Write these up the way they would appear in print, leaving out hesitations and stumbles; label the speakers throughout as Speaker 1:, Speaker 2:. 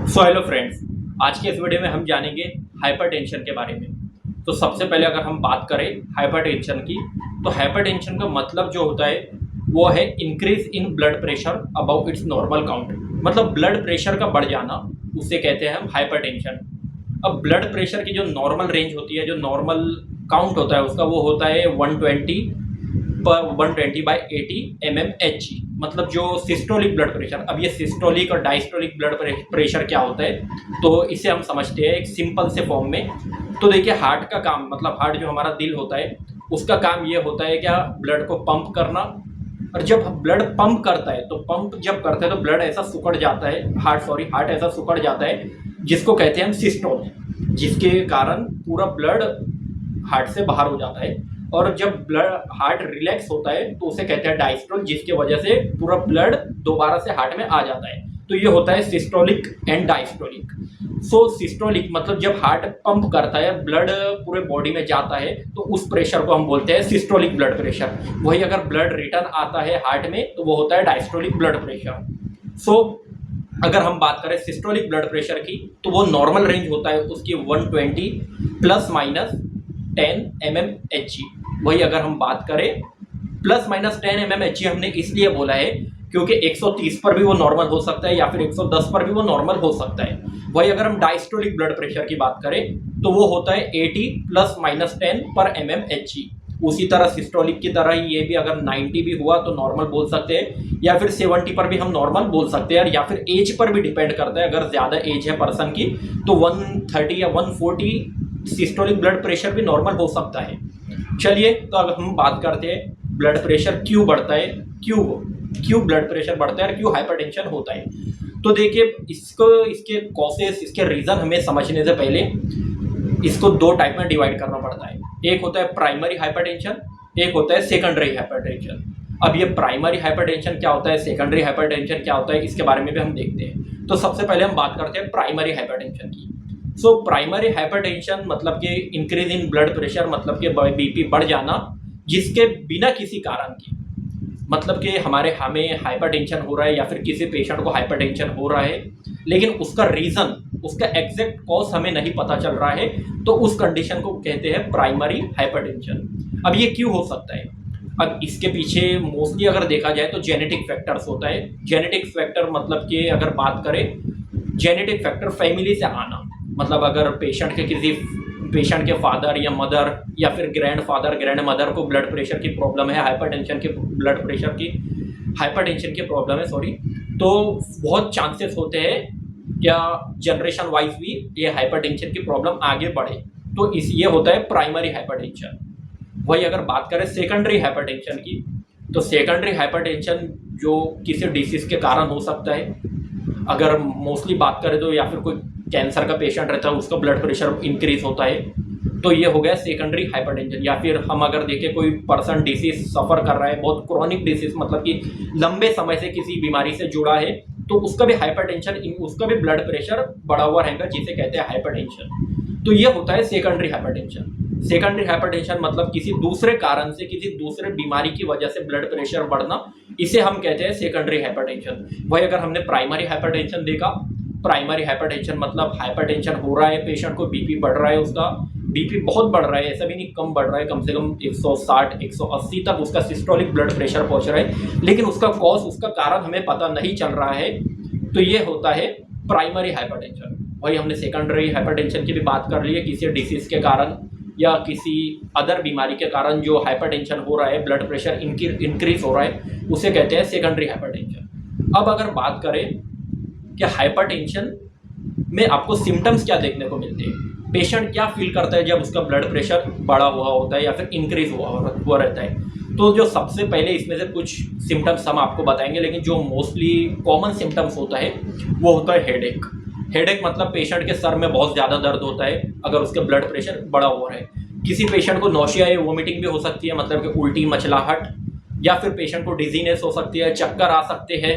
Speaker 1: So hello friends, आज के इस वीडियो में हम जानेंगे हाइपरटेंशन के बारे में। तो सबसे पहले अगर हम बात करें हाइपरटेंशन की, तो हाइपरटेंशन का मतलब जो होता है वो है increase in blood pressure above it's normal count. मतलब ब्लड प्रेशर का बढ़ जाना, उसे कहते हैं हम हाइपरटेंशन। अब ब्लड प्रेशर की जो नॉर्मल रेंज होती है, जो नॉर्मल काउंट होता है उसका, वो होता है 120 पर 120/80 mm Hg। मतलब जो सिस्टोलिक ब्लड प्रेशर। अब ये सिस्टोलिक और डायस्टोलिक ब्लड प्रेशर क्या होता है, तो इसे हम समझते हैं एक सिंपल से फॉर्म में। तो देखिए, हार्ट का काम, मतलब हार्ट जो हमारा दिल होता है, उसका काम ये होता है क्या, ब्लड को पंप करना। और जब ब्लड पंप करता है, तो पंप जब करता है तो ब्लड ऐसा सिकुड़ जाता है, हार्ट ऐसा सिकुड़ जाता है, जिसको कहते हैं हम सिस्टोल, जिसके कारण पूरा ब्लड हार्ट से बाहर हो जाता है। और जब ब्लड हार्ट रिलैक्स होता है तो उसे कहते हैं डायस्टोल, जिसके वजह से पूरा ब्लड दोबारा से हार्ट में आ जाता है। तो ये होता है systolic and diastolic. So systolic मतलब जब हार्ट पंप करता है, ब्लड पूरे बॉडी में जाता है, तो उस प्रेशर को हम बोलते हैं सिस्टोलिक ब्लड प्रेशर। वही अगर ब्लड रिटर्न आता है हार्ट में, तो वो होता है डायस्टोलिक ब्लड प्रेशर। सो अगर हम बात करें सिस्टोलिक ब्लड प्रेशर की, तो वो नॉर्मल रेंज होता है उसकी 120 ±10 mmHg। वही अगर हम बात करें ±10 mmHg, हमने इसलिए बोला है क्योंकि 130 पर भी वो नॉर्मल हो सकता है या फिर 110 पर भी वो नॉर्मल हो सकता है। वही अगर हम डायस्टोलिक ब्लड प्रेशर की बात करें, तो वो होता है 80 ±10 पर mmHg। उसी तरह सिस्टोलिक की तरह ही ये भी अगर 90 भी हुआ तो नॉर्मल बोल सकते हैं, या फिर 70 पर भी हम नॉर्मल बोल सकते हैं, या फिर एज पर भी डिपेंड करता है। अगर ज़्यादा एज है पर्सन की, तो 130 या 140 सिस्टोलिक ब्लड प्रेशर भी नॉर्मल हो सकता है। चलिए, तो अगर हम बात करते हैं ब्लड प्रेशर क्यों बढ़ता है, क्यों ब्लड प्रेशर बढ़ता है और क्यों हाइपरटेंशन होता है। तो देखिए, इसके कॉसेस, इसके रीज़न हमें समझने से पहले इसको दो टाइप में डिवाइड करना पड़ता है। एक होता है प्राइमरी हाइपरटेंशन, एक होता है सेकेंडरी हाइपरटेंशन। अब ये प्राइमरी हाइपरटेंशन क्या होता है, सेकेंडरी हाइपरटेंशन क्या होता है, इसके बारे में भी हम देखते हैं। तो सबसे पहले हम बात करते हैं प्राइमरी हाइपरटेंशन की। सो प्राइमरी हाइपरटेंशन मतलब कि इंक्रीज इन ब्लड प्रेशर, मतलब कि बीपी बढ़ जाना जिसके बिना किसी कारण की। मतलब कि हमें हाइपरटेंशन हो रहा है या फिर किसी पेशेंट को हाइपरटेंशन हो रहा है, लेकिन उसका रीज़न, उसका एग्जैक्ट कॉज हमें नहीं पता चल रहा है, तो उस कंडीशन को कहते हैं प्राइमरी हाइपरटेंशन। अब ये क्यों हो सकता है? अब इसके पीछे मोस्टली अगर देखा जाए तो जेनेटिक फैक्टर्स होता है। जेनेटिक फैक्टर मतलब कि अगर बात करें, जेनेटिक फैक्टर फैमिली से आना, मतलब अगर पेशेंट के फादर या मदर या फिर ग्रैंडफादर ग्रैंड मदर को ब्लड प्रेशर की प्रॉब्लम है, हाइपरटेंशन की प्रॉब्लम है, सॉरी, तो बहुत चांसेस होते हैं क्या जनरेशन वाइज भी ये हाइपरटेंशन की प्रॉब्लम आगे बढ़े। तो ये होता है प्राइमरी हाइपरटेंशन। वही अगर बात करें सेकेंडरी हाइपरटेंशन की, तो सेकेंडरी हाइपरटेंशन जो किसी डिसीज के कारण हो सकता है। अगर मोस्टली बात करें तो या फिर कोई कैंसर का पेशेंट रहता है, उसका ब्लड प्रेशर इंक्रीज होता है, तो ये हो गया सेकेंडरी हाइपरटेंशन। या फिर हम अगर देखें कोई पर्सन डिसीज सफ़र कर रहा है, बहुत क्रॉनिक डिसीज, मतलब कि लंबे समय से किसी बीमारी से जुड़ा है, तो उसका भी हाइपरटेंशन, उसका भी ब्लड प्रेशर बढ़ा हुआ रहेगा, जिसे कहते हैं हाइपरटेंशन। तो ये होता है सेकेंडरी हाइपरटेंशन। सेकेंडरी हाइपरटेंशन मतलब किसी दूसरे कारण से, किसी दूसरे बीमारी की वजह से ब्लड प्रेशर बढ़ना, इसे हम कहते हैं सेकेंडरी हाइपरटेंशन। वही अगर हमने प्राइमरी हाइपरटेंशन देखा, प्राइमरी हाइपरटेंशन मतलब हाइपरटेंशन हो रहा है, पेशेंट को बीपी बढ़ रहा है, उसका बीपी बहुत बढ़ रहा है, ऐसा भी नहीं कम बढ़ रहा है, कम से कम 160 180 तक उसका सिस्टोलिक ब्लड प्रेशर पहुंच रहा है, लेकिन उसका कॉज, उसका कारण हमें पता नहीं चल रहा है, तो ये होता है प्राइमरी हाइपरटेंशन। वही हमने सेकेंडरी हाइपरटेंशन की भी बात कर ली है, किसी डिसीज के कारण या किसी अदर बीमारी के कारण जो हाइपरटेंशन हो रहा है, ब्लड प्रेशर इंक्रीज हो रहा है, उसे कहते हैं सेकेंडरी हाइपरटेंशन। अब अगर बात करें कि हाइपरटेंशन में आपको सिम्टम्स क्या देखने को मिलते हैं, पेशेंट क्या फील करता है जब उसका ब्लड प्रेशर बढ़ा हुआ होता है या फिर इंक्रीज हुआ रहता है, तो जो सबसे पहले इसमें से कुछ सिम्टम्स हम आपको बताएंगे, लेकिन जो मोस्टली कॉमन सिम्टम्स होता है वो होता है हेडेक। हेडेक मतलब पेशेंट के सर में बहुत ज़्यादा दर्द होता है अगर उसका ब्लड प्रेशर बढ़ा हुआ है। किसी पेशेंट को नौशिया या वोमिटिंग भी हो सकती है, मतलब कि उल्टी, मचलाहट, या फिर पेशेंट को डिजीनेस हो सकती है, चक्कर आ सकते हैं,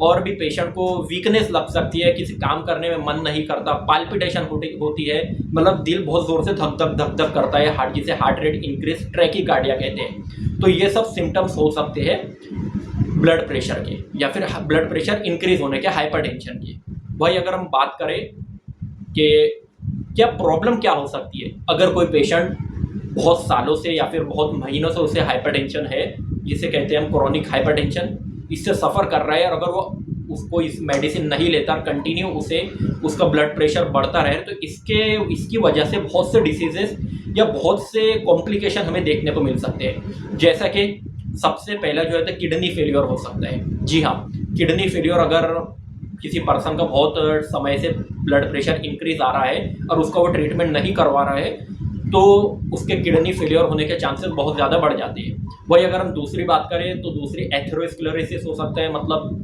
Speaker 1: और भी पेशेंट को वीकनेस लग सकती है, किसी काम करने में मन नहीं करता, पाल्पिटेशन होती है, मतलब दिल बहुत ज़ोर से धक धक करता है, जिसे हार्ट रेट इंक्रीज, ट्रैकीकार्डिया कहते हैं। तो ये सब सिम्टम्स हो सकते हैं ब्लड प्रेशर के, या फिर ब्लड प्रेशर इंक्रीज होने के, हाइपरटेंशन के। वही अगर हम बात करें कि क्या प्रॉब्लम क्या हो सकती है अगर कोई पेशेंट बहुत सालों से या फिर बहुत महीनों से उसे हाइपरटेंशन है, जिसे कहते हैं हम क्रोनिक हाइपरटेंशन, इससे सफ़र कर रहा है, और अगर वो उसको इस मेडिसिन नहीं लेता, कंटिन्यू उसे उसका ब्लड प्रेशर बढ़ता रहे, तो इसकी वजह से बहुत से डिसीजेस या बहुत से कॉम्प्लिकेशन हमें देखने को मिल सकते हैं। जैसा कि सबसे पहला जो है तो किडनी फेलियर हो सकता है। जी हाँ, किडनी फेलियर अगर किसी पर्सन का बहुत समय से ब्लड प्रेशर इंक्रीज आ रहा है और उसका वो ट्रीटमेंट नहीं करवा रहा है, तो उसके किडनी फेलियर होने के चांसेस बहुत ज़्यादा बढ़ जाते हैं। वही अगर हम दूसरी बात करें तो दूसरी एथेरोस्क्लेरोसिस हो सकता है। मतलब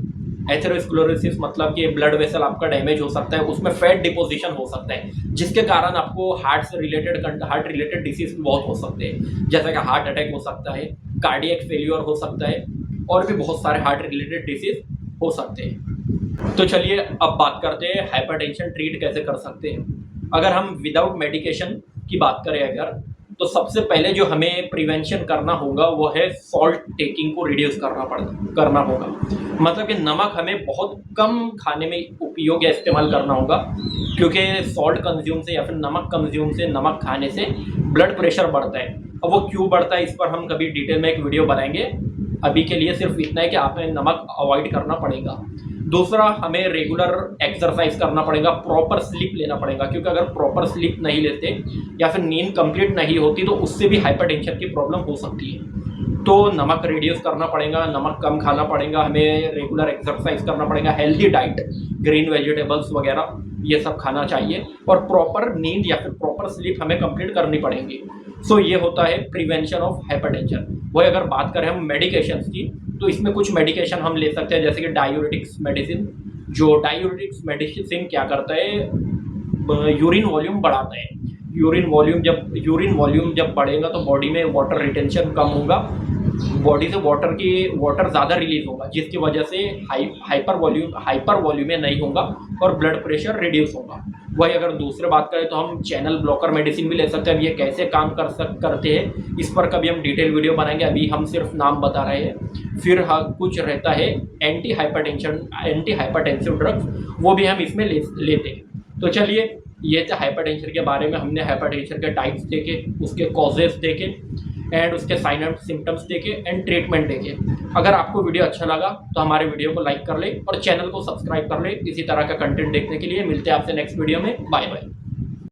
Speaker 1: एथेरोस्क्लेरोसिस मतलब कि ब्लड वेसल आपका डैमेज हो सकता है, उसमें फैट डिपोजिशन हो सकता है, जिसके कारण आपको हार्ट रिलेटेड डिसीज बहुत हो सकते हैं, जैसा कि हार्ट अटैक हो सकता है, कार्डियक फेलियर हो सकता है, और भी बहुत सारे हार्ट रिलेटेड डिसीज हो सकते हैं। तो चलिए अब बात करते हैं हाइपरटेंशन ट्रीट कैसे कर सकते हैं। अगर हम विदाउट मेडिकेशन की बात करें अगर, तो सबसे पहले जो हमें प्रिवेंशन करना होगा वो है सॉल्ट टेकिंग को रिड्यूस करना होगा। मतलब कि नमक हमें बहुत कम खाने में उपयोग या इस्तेमाल करना होगा, क्योंकि सॉल्ट कंज्यूम से या फिर नमक कंज्यूम से, नमक खाने से ब्लड प्रेशर बढ़ता है। अब वो क्यों बढ़ता है इस पर हम कभी डिटेल में एक वीडियो बनाएंगे। अभी के लिए सिर्फ इतना है कि आपने नमक अवॉइड करना पड़ेगा। दूसरा, हमें रेगुलर एक्सरसाइज करना पड़ेगा, प्रॉपर स्लीप लेना पड़ेगा, क्योंकि अगर प्रॉपर स्लीप नहीं लेते या फिर नींद कंप्लीट नहीं होती तो उससे भी हाइपरटेंशन की प्रॉब्लम हो सकती है। तो नमक रिड्यूस करना पड़ेगा, नमक कम खाना पड़ेगा, हमें रेगुलर एक्सरसाइज करना पड़ेगा, हेल्दी डाइट, ग्रीन वेजिटेबल्स वगैरह ये सब खाना चाहिए, और प्रॉपर नींद या फिर प्रॉपर स्लीप हमें कंप्लीट करनी पड़ेगी। सो ये होता है प्रिवेंशन ऑफ हाइपरटेंशन। वही अगर बात करें हम मेडिकेशंस की, तो इसमें कुछ मेडिकेशन हम ले सकते हैं, जैसे कि डायूरेटिक्स मेडिसिन। जो डायूरेटिक्स मेडिसिन क्या करता है, यूरिन वॉल्यूम बढ़ाता है। यूरिन वॉल्यूम जब बढ़ेगा तो बॉडी में वाटर रिटेंशन कम होगा, बॉडी से वाटर ज़्यादा रिलीज होगा, जिसकी वजह से हाइपर वॉल्यूम नहीं होगा और ब्लड प्रेशर रिड्यूस होगा। वही अगर दूसरे बात करें तो हम चैनल ब्लॉकर मेडिसिन भी ले सकते हैं। अब ये कैसे काम करते हैं इस पर कभी हम डिटेल वीडियो बनाएंगे, अभी हम सिर्फ नाम बता रहे हैं। फिर कुछ रहता है एंटी हाइपरटेंसिव ड्रग्स, वो भी हम इसमें लेते हैं। तो चलिए, ये था हाइपरटेंशन के बारे में। हमने हाइपरटेंशन के टाइप्स देखे, उसके कॉजेस देखे, एंड उसके साइन एंड सिम्टम्स देखे, एंड ट्रीटमेंट देखे। अगर आपको वीडियो अच्छा लगा तो हमारे वीडियो को लाइक कर ले और चैनल को सब्सक्राइब कर ले। इसी तरह का कंटेंट देखने के लिए मिलते हैं आपसे नेक्स्ट वीडियो में। Bye bye.